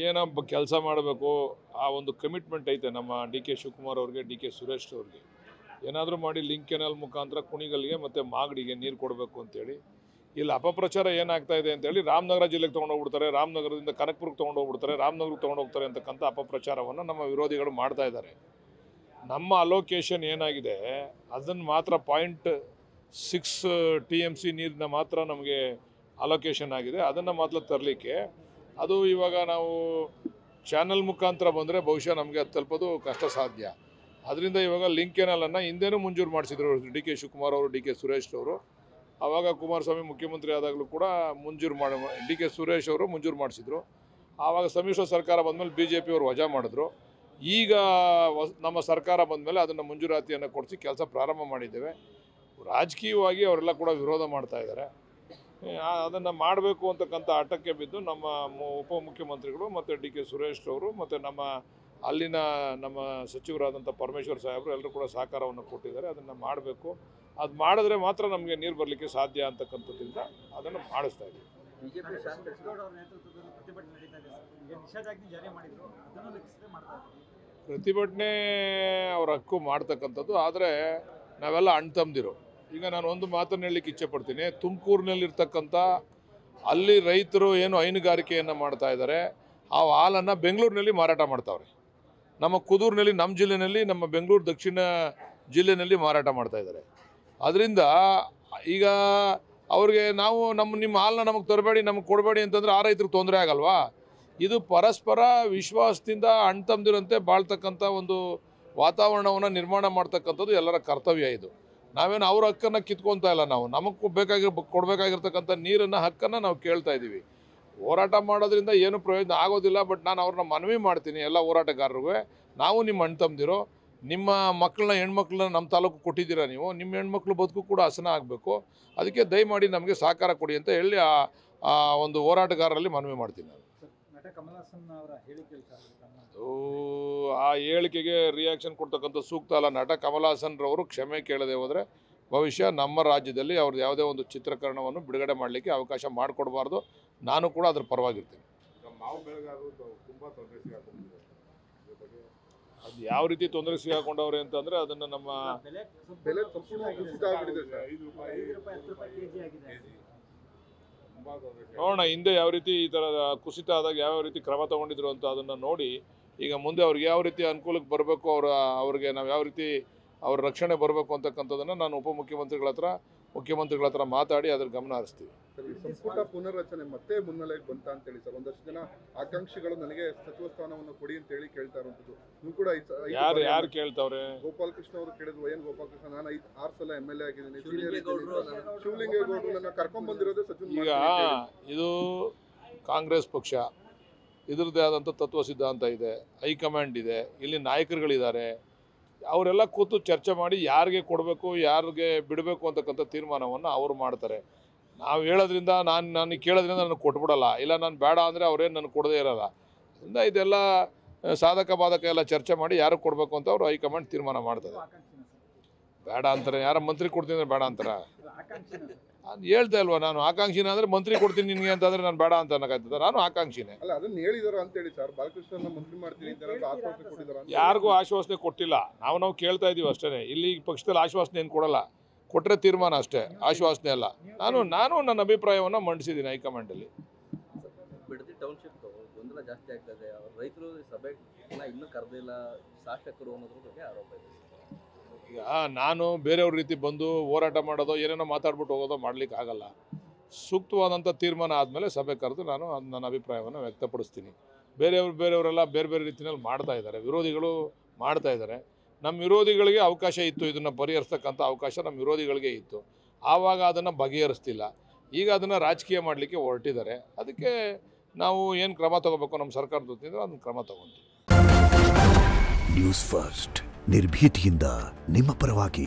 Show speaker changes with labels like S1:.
S1: ಏನೋ ಕೆಲಸ ಮಾಡಬೇಕು ಆ ಒಂದು ಕಮಿಟ್ಮೆಂಟ್ ಐತೆ ನಮ್ಮ ಡಿ ಕೆ ಶಿವಕುಮಾರ್ ಅವ್ರಿಗೆ, ಡಿ ಕೆ ಸುರೇಶ್ ಅವ್ರಿಗೆ. ಏನಾದರೂ ಮಾಡಿ ಲಿಂಕ್ ಕೆನಾಲ್ ಮುಖಾಂತರ ಕುಣಿಗಲ್ಗೆ ಮತ್ತು ಮಾಗಡಿಗೆ ನೀರು ಕೊಡಬೇಕು ಅಂತೇಳಿ. ಇಲ್ಲಿ ಅಪಪ್ರಚಾರ ಏನಾಗ್ತಾ ಇದೆ ಅಂತೇಳಿ ರಾಮನಗರ ಜಿಲ್ಲೆಗೆ ತೊಗೊಂಡೋಗ್ಬಿಡ್ತಾರೆ, ರಾಮನಗರದಿಂದ ಕನಕಪುರಕ್ಕೆ ತೊಗೊಂಡೋಗ್ಬಿಡ್ತಾರೆ, ರಾಮನಗರಕ್ಕೆ ತೊಗೊಂಡೋಗ್ತಾರೆ ಅಂತಕ್ಕಂಥ ಅಪಪ್ರಚಾರವನ್ನು ನಮ್ಮ ವಿರೋಧಿಗಳು ಮಾಡ್ತಾ ಇದ್ದಾರೆ. ನಮ್ಮ ಅಲೋಕೇಶನ್ ಏನಾಗಿದೆ ಅದನ್ನು ಮಾತ್ರ 0.6 TMC ನೀರನ್ನ ಮಾತ್ರ ನಮಗೆ ಅಲೋಕೇಶನ್ ಆಗಿದೆ. ಅದನ್ನು ಮಾತ್ರ ತರಲಿಕ್ಕೆ ಅದು ಇವಾಗ ನಾವು ಚಾನಲ್ ಮುಖಾಂತರ ಬಂದರೆ ಬಹುಶಃ ನಮಗೆ ಅದು ತಲುಪೋದು ಕಷ್ಟ ಸಾಧ್ಯ. ಅದರಿಂದ ಇವಾಗ ಲಿಂಕ್ ಕೆನಾಲನ್ನು ಹಿಂದೆನೂ ಮಂಜೂರು ಮಾಡಿಸಿದ್ರು ಡಿ ಕೆ ಶಿವಕುಮಾರ್ ಅವರು, ಡಿ ಕೆ ಸುರೇಶ್ ಅವರು. ಆವಾಗ ಕುಮಾರಸ್ವಾಮಿ ಮುಖ್ಯಮಂತ್ರಿ ಆದಾಗಲೂ ಕೂಡ ಡಿ ಕೆ ಸುರೇಶ್ ಅವರು ಮಂಜೂರು ಮಾಡಿಸಿದ್ರು. ಆವಾಗ ಸಮ್ಮಿಶ್ರ ಸರ್ಕಾರ ಬಂದಮೇಲೆ BJP ಅವರು ವಜಾ ಮಾಡಿದ್ರು. ಈಗ ನಮ್ಮ ಸರ್ಕಾರ ಬಂದಮೇಲೆ ಅದನ್ನು ಮಂಜೂರಾತಿಯನ್ನು ಕೊಡಿಸಿ ಕೆಲಸ ಪ್ರಾರಂಭ ಮಾಡಿದ್ದೇವೆ. ರಾಜಕೀಯವಾಗಿ ಅವರೆಲ್ಲ ಕೂಡ ವಿರೋಧ ಮಾಡ್ತಾ ಇದ್ದಾರೆ. ಅದನ್ನು ಮಾಡಬೇಕು ಅಂತಕ್ಕಂಥ ಹಠಕ್ಕೆ ಬಿದ್ದು ನಮ್ಮ ಉಪಮುಖ್ಯಮಂತ್ರಿಗಳು ಮತ್ತು ಡಿ ಕೆ ಸುರೇಶ್ ಅವರು ಮತ್ತು ಅಲ್ಲಿನ ನಮ್ಮ ಸಚಿವರಾದಂಥ ಪರಮೇಶ್ವರ್ ಸಾಹೇಬರು ಎಲ್ಲರೂ ಕೂಡ ಸಹಕಾರವನ್ನು ಕೊಟ್ಟಿದ್ದಾರೆ. ಅದನ್ನು ಮಾಡಬೇಕು. ಅದು ಮಾಡಿದ್ರೆ ಮಾತ್ರ ನಮಗೆ ನೀರು ಬರಲಿಕ್ಕೆ ಸಾಧ್ಯ ಅಂತಕ್ಕಂಥದ್ದಿಂದ ಅದನ್ನು ಮಾಡಿಸ್ತಾ ಇದ್ದೀವಿ. ಪ್ರತಿಭಟನೆ ಅವ್ರ ಹಕ್ಕು ಮಾಡ್ತಕ್ಕಂಥದ್ದು. ಆದರೆ ನಾವೆಲ್ಲ ಅಣ್ಣ ತಮ್ಮದಿರು. ಈಗ ನಾನು ಒಂದು ಮಾತನ್ನು ಹೇಳಲಿಕ್ಕೆ ಇಚ್ಛೆ ಪಡ್ತೀನಿ. ತುಮಕೂರಿನಲ್ಲಿರ್ತಕ್ಕಂಥ ಅಲ್ಲಿ ರೈತರು ಏನು ಹೈನುಗಾರಿಕೆಯನ್ನು ಮಾಡ್ತಾ ಇದ್ದಾರೆ, ಆ ಹಾಲನ್ನು ಬೆಂಗಳೂರಿನಲ್ಲಿ ಮಾರಾಟ ಮಾಡ್ತಾವ್ರೆ. ನಮ್ಮ ಕುದೂರಿನಲ್ಲಿ, ನಮ್ಮ ಜಿಲ್ಲೆಯಲ್ಲಿ, ನಮ್ಮ ಬೆಂಗಳೂರು ದಕ್ಷಿಣ ಜಿಲ್ಲೆಯಲ್ಲಿ ಮಾರಾಟ ಮಾಡ್ತಾ ಇದ್ದಾರೆ. ಅದರಿಂದ ಈಗ ಅವ್ರಿಗೆ ನಾವು ನಿಮ್ಮ ಹಾಲನ್ನ ನಮಗೆ ತರಬೇಡಿ, ನಮಗೆ ಕೊಡಬೇಡಿ ಅಂತಂದರೆ ಆ ರೈತರಿಗೆ ತೊಂದರೆ ಆಗಲ್ವಾ? ಇದು ಪರಸ್ಪರ ವಿಶ್ವಾಸದಿಂದ ಅಣ್ಣ ತಮ್ಮದಿರಂತೆ ಬಾಳ್ತಕ್ಕಂಥ ಒಂದು ವಾತಾವರಣವನ್ನು ನಿರ್ಮಾಣ ಮಾಡ್ತಕ್ಕಂಥದ್ದು ಎಲ್ಲರ ಕರ್ತವ್ಯ. ಇದು ನಾವೇನು ಅವ್ರ ಹಕ್ಕನ್ನು ಕಿತ್ಕೊತಾ ಇಲ್ಲ. ನಮಗೆ ಕೊಡಬೇಕಾಗಿರ್ತಕ್ಕಂಥ ನೀರನ್ನು ಹಕ್ಕನ್ನು ನಾವು ಕೇಳ್ತಾ ಇದ್ದೀವಿ. ಹೋರಾಟ ಮಾಡೋದ್ರಿಂದ ಏನು ಪ್ರಯೋಜನ ಆಗೋದಿಲ್ಲ. ಬಟ್ ನಾನು ಅವ್ರನ್ನ ಮನವಿ ಮಾಡ್ತೀನಿ ಎಲ್ಲ ಹೋರಾಟಗಾರರಿಗೂ, ನಾವು ನಿಮ್ಮ ಅಣ್ಣ ತಮ್ಮದಿರು. ನಿಮ್ಮ ಮಕ್ಕಳನ್ನ, ಹೆಣ್ಮಕ್ಳನ್ನ ನಮ್ಮ ತಾಲೂಕು ಕೊಟ್ಟಿದ್ದೀರಾ ನೀವು. ನಿಮ್ಮ ಹೆಣ್ಮಕ್ಳು ಬದುಕು ಕೂಡ ಹಸನ ಆಗಬೇಕು. ಅದಕ್ಕೆ ದಯಮಾಡಿ ನಮಗೆ ಸಹಕಾರ ಕೊಡಿ ಅಂತ ಹೇಳಿ ಆ ಒಂದು ಹೋರಾಟಗಾರರಲ್ಲಿ ಮನವಿ ಮಾಡ್ತೀನಿ ನಾನು. ಆ ಹೇಳಿಕೆಗೆ ರಿಯಾಕ್ಷನ್ ಕೊಡ್ತಕ್ಕಂಥ ಸೂಕ್ತ ಅಲ್ಲ. ನಟ ಕಮಲ್ ಹಾಸನ್ ರವರು ಕ್ಷಮೆ ಕೇಳದೆ ಹೋದರೆ ಭವಿಷ್ಯ ನಮ್ಮ ರಾಜ್ಯದಲ್ಲಿ ಅವ್ರದ್ದು ಯಾವುದೇ ಒಂದು ಚಿತ್ರೀಕರಣವನ್ನು ಬಿಡುಗಡೆ ಮಾಡಲಿಕ್ಕೆ ಅವಕಾಶ ಮಾಡಿಕೊಡಬಾರ್ದು. ನಾನು ಕೂಡ ಅದ್ರ ಪರವಾಗಿರ್ತೀನಿ. ಅದು ಯಾವ ರೀತಿ ತೊಂದರೆ ಸಿಗಾಕೊಂಡವ್ರೆ ಅಂತಂದರೆ ಅದನ್ನು ನಮ್ಮ ನೋಡೋಣ. ಹಿಂದೆ ಯಾವ ರೀತಿ ಈ ಥರದ ಕುಸಿತ ಆದಾಗ ಯಾವ ರೀತಿ ಕ್ರಮ ತಗೊಂಡಿದ್ರು ಅಂತ ಅದನ್ನು ನೋಡಿ ಈಗ ಮುಂದೆ ಅವ್ರಿಗೆ ಯಾವ ರೀತಿ ಅನುಕೂಲಕ್ಕೆ ಬರಬೇಕು, ಅವ್ರಿಗೆ ನಾವು ಯಾವ ರೀತಿ ಅವ್ರ ರಕ್ಷಣೆ ಬರಬೇಕು ಅಂತಕ್ಕಂಥದ್ದನ್ನು ನಾನು ಮುಖ್ಯಮಂತ್ರಿಗಳ ಹತ್ರ ಮಾತಾಡಿ ಅದ್ರ ಗಮನ ಹರಿಸ್ತೀವಿ.
S2: ಸಂಪುಟ ಪುನರ್ರಚನೆ ಮತ್ತೆ ಮುನ್ನೆಲೆಗೆ ಬಂತ ಅಂತೇಳಿ ಸರ್ ಒಂದಷ್ಟು ಜನ ಆಕಾಂಕ್ಷಿಗಳು ನನಗೆ ಸಚಿವ ಸ್ಥಾನವನ್ನು ಕೊಡಿ ಅಂತ ಹೇಳಿ ಕೇಳ್ತಾ ಇರುವಂಥದ್ದು. ನೀವು ಕೂಡ
S1: ಯಾರು ಕೇಳ್ತಾವ್ರೆ?
S2: ಗೋಪಾಲಕೃಷ್ಣ ಅವರು ಕೇಳಿದ್ರು. ಏನು ಗೋಪಾಲಕೃಷ್ಣ, ನಾನು 6 ಸಲ MLA ಆಗಿದ್ದೀನಿ, ಶಿವಲಿಂಗೇಗೌಡರು ನನ್ನ ಕರ್ಕೊಂಡ್ ಬಂದಿರೋದೇ ಸಚಿವ.
S1: ಈಗ ಇದು ಕಾಂಗ್ರೆಸ್ ಪಕ್ಷ, ಇದ್ರದ್ದೇ ಆದಂಥ ತತ್ವ ಸಿದ್ಧಾಂತ ಇದೆ, ಹೈಕಮಾಂಡ್ ಇದೆ, ಇಲ್ಲಿ ನಾಯಕರುಗಳಿದ್ದಾರೆ. ಅವರೆಲ್ಲ ಕೂತು ಚರ್ಚೆ ಮಾಡಿ ಯಾರಿಗೆ ಕೊಡಬೇಕು, ಯಾರಿಗೆ ಬಿಡಬೇಕು ಅಂತಕ್ಕಂಥ ತೀರ್ಮಾನವನ್ನು ಅವರು ಮಾಡ್ತಾರೆ. ನಾವು ಹೇಳೋದ್ರಿಂದ ನನಗೆ ಕೇಳೋದ್ರಿಂದ ನನಗೆ ಕೊಟ್ಬಿಡಲ್ಲ, ಇಲ್ಲ ನಾನು ಬೇಡ ಅಂದರೆ ಅವರೇನು ನನಗೆ ಕೊಡದೇ ಇರೋಲ್ಲ. ಅದರಿಂದ ಇದೆಲ್ಲ ಸಾಧಕ ಬಾಧಕ ಎಲ್ಲ ಚರ್ಚೆ ಮಾಡಿ ಯಾರಿಗೆ ಕೊಡಬೇಕು ಅಂತ ಅವರು ಹೈಕಮಾಂಡ್ ತೀರ್ಮಾನ ಮಾಡ್ತಾರೆ. ಬೇಡ ಅಂತಾರೆ. ಯಾರ ಮಂತ್ರಿ ಕೊಡ್ತೀನಿ ಅಂದರೆ ಬೇಡ ಅಂತಾರೆ. ಅದು ಹೇಳ್ತಾ ಇಲ್ವಾ ನಾನು ಆಕಾಂಕ್ಷಿನ ಅಂದರೆ ಮಂತ್ರಿ ಕೊಡ್ತೀನಿ ನಿನಗೆ ಅಂತಂದರೆ ನಾನು ಬೇಡ ಅಂತ ಅನ್ನೋಕ್ಕಾಗ್ತದೆ. ನಾನು ಆಕಾಂಕ್ಷಿನೇ.
S2: ಅಲ್ಲ, ಅದನ್ನು ಹೇಳಿದಾರೆ ಅಂತೇಳಿ ಸರ್. ಬಾಲಕೃಷ್ಣನ ಮಂತ್ರಿ ಮಾಡ್ತೀನಿ ಅಂತ ಆಶ್ವಾಸನೆ ಕೊಟ್ಟಿದ್ದಾರೆ.
S1: ಯಾರಿಗೂ ಆಶ್ವಾಸನೆ ಕೊಟ್ಟಿಲ್ಲ. ನಾವು ಕೇಳ್ತಾ ಇದ್ದೀವಿ ಅಷ್ಟೇ. ಇಲ್ಲಿ ಪಕ್ಷದಲ್ಲಿ ಆಶ್ವಾಸನೆ ಏನು ಕೊಡಲ್ಲ, ಕೊಟ್ಟರೆ ತೀರ್ಮಾನ ಅಷ್ಟೇ, ಆಶ್ವಾಸನೆ ಅಲ್ಲ. ನಾನು ನನ್ನ ಅಭಿಪ್ರಾಯವನ್ನು ಮಂಡಿಸಿದ್ದೀನಿ ಹೈಕಮಾಂಡಲ್ಲಿ.
S3: ಬಿಡದಿ ಟೌನ್ಶಿಪ್ ಗೊಂದಲ ಜಾಸ್ತಿ ಆಗ್ತದೆ. ರೈತರು ಸಭೆನ ಇನ್ನೂ ಕರೆದಿಲ್ಲ, ಶಾಸಕರು ಅನ್ನೋದ್ರ ಬಗ್ಗೆ ಆರೋಪ ಇದೆ.
S1: ಈಗ ನಾನು ಬೇರೆಯವ್ರ ರೀತಿ ಬಂದು ಹೋರಾಟ ಮಾಡೋದು, ಏನೇನೋ ಮಾತಾಡ್ಬಿಟ್ಟು ಹೋಗೋದೋ ಮಾಡಲಿಕ್ಕೆ ಆಗಲ್ಲ. ಸೂಕ್ತವಾದಂಥ ತೀರ್ಮಾನ ಆದಮೇಲೆ ಸಭೆ ಕರೆದು ನಾನು ನನ್ನ ಅಭಿಪ್ರಾಯವನ್ನು ವ್ಯಕ್ತಪಡಿಸ್ತೀನಿ. ಬೇರೆಯವರೆಲ್ಲ ಬೇರೆ ಬೇರೆ ರೀತಿಯಲ್ಲಿ ಮಾಡ್ತಾ ಇದ್ದಾರೆ, ವಿರೋಧಿಗಳು ಮಾಡ್ತಾ ಇದ್ದಾರೆ. ನಮ್ಮ ವಿರೋಧಿಗಳಿಗೆ ಅವಕಾಶ ಇತ್ತು, ಇದನ್ನು ಪರಿಹರಿಸ್ತಕ್ಕಂಥ ಅವಕಾಶ ನಮ್ಮ ವಿರೋಧಿಗಳಿಗೆ ಇತ್ತು. ಆವಾಗ ಅದನ್ನು ಬಗೆಹರಿಸ್ತಿಲ್ಲ. ಈಗ ಅದನ್ನು ರಾಜಕೀಯ ಮಾಡಲಿಕ್ಕೆ ಹೊರಟಿದ್ದಾರೆ. ಅದಕ್ಕೆ ನಾವು ಏನು ಕ್ರಮ ತಗೋಬೇಕು ನಮ್ಮ ಸರ್ಕಾರದ ವತಿಯಿಂದ ಅದನ್ನು ಕ್ರಮ ತಗೊಂತೀವಿ.
S4: ನ್ಯೂಸ್ ಫಸ್ಟ್ ನಿರ್ಭೀತಿಯಿಂದ ನಿಮ್ಮ ಪರವಾಗಿ.